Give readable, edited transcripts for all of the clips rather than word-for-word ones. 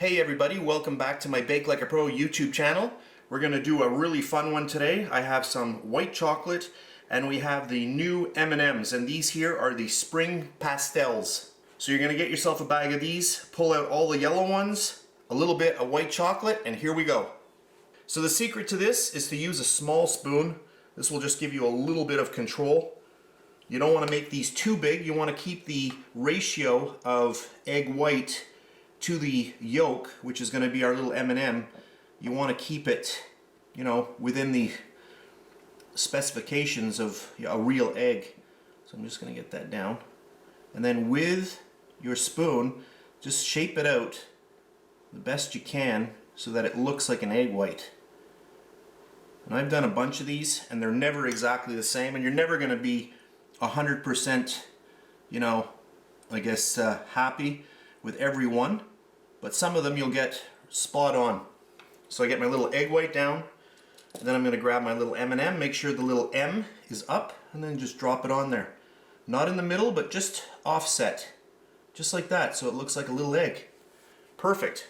Hey everybody, welcome back to my Bake Like a Pro YouTube channel. We're going to do a really fun one today. I have some white chocolate and we have the new M&Ms, and these here are the spring pastels. So you're going to get yourself a bag of these, pull out all the yellow ones, a little bit of white chocolate, and here we go. So the secret to this is to use a small spoon. This will just give you a little bit of control. You don't want to make these too big. You want to keep the ratio of egg white to the yolk, which is going to be our little M&M. You want to keep it, you know, within the specifications of a real egg. So I'm just going to get that down. And then with your spoon, just shape it out the best you can so that it looks like an egg white. And I've done a bunch of these and they're never exactly the same, and you're never going to be 100%, you know, I guess happy with every one. But some of them you'll get spot on. So I get my little egg white down, and then I'm going to grab my little M&M, make sure the little M is up, and then just drop it on there. Not in the middle, but just offset. Just like that, so it looks like a little egg. Perfect.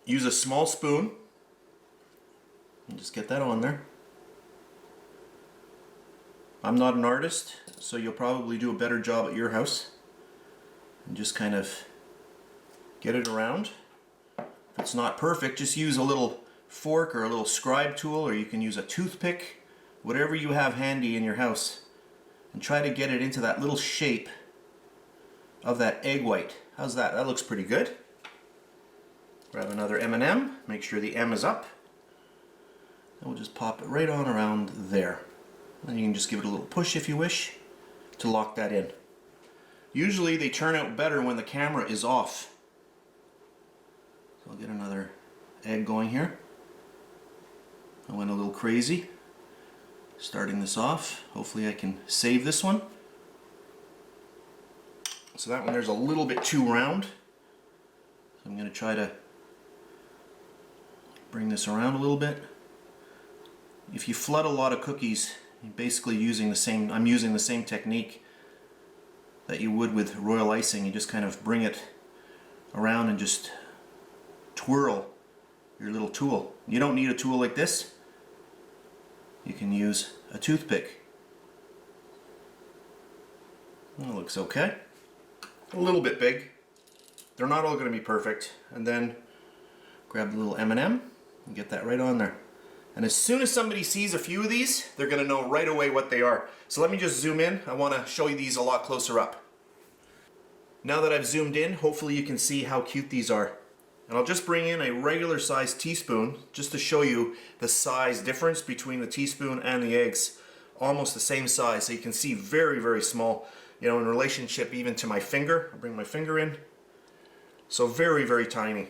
Use a small spoon, and just get that on there. I'm not an artist, so you'll probably do a better job at your house. And just kind of get it around. If it's not perfect, just use a little fork or a little scribe tool, or you can use a toothpick, whatever you have handy in your house, and try to get it into that little shape of that egg white. How's that? That looks pretty good. Grab another M&M, make sure the M is up, and we'll just pop it right on around there. Then you can just give it a little push if you wish to lock that in. Usually they turn out better when the camera is off. So I'll get another egg going here. I went a little crazy starting this off. Hopefully I can save this one. So that one there's a little bit too round. So I'm going to try to bring this around a little bit. If you flood a lot of cookies, you're basically using the same, I'm using the same technique that you would with royal icing. You just kind of bring it around and just twirl your little tool. You don't need a tool like this. You can use a toothpick. That looks okay. A little bit big. They're not all going to be perfect. And then grab the little M&M and get that right on there. And as soon as somebody sees a few of these, they're going to know right away what they are. So let me just zoom in. I want to show you these a lot closer up. Now that I've zoomed in, hopefully you can see how cute these are. And I'll just bring in a regular sized teaspoon just to show you the size difference between the teaspoon and the eggs. Almost the same size, so you can see very, very small, you know, in relationship even to my finger. I'll bring my finger in. So very, very tiny.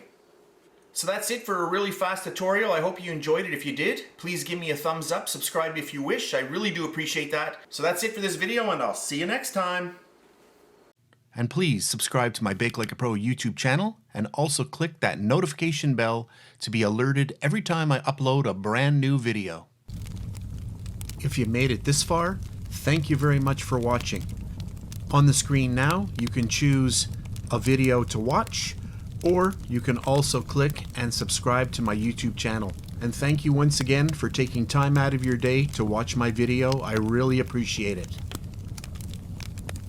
So that's it for a really fast tutorial. I hope you enjoyed it. If you did, please give me a thumbs up, subscribe if you wish. I really do appreciate that. So that's it for this video, and I'll see you next time. And please subscribe to my Bake Like a Pro YouTube channel, and also click that notification bell to be alerted every time I upload a brand new video. If you made it this far, thank you very much for watching. On the screen now, you can choose a video to watch, or you can also click and subscribe to my YouTube channel. And thank you once again for taking time out of your day to watch my video. I really appreciate it.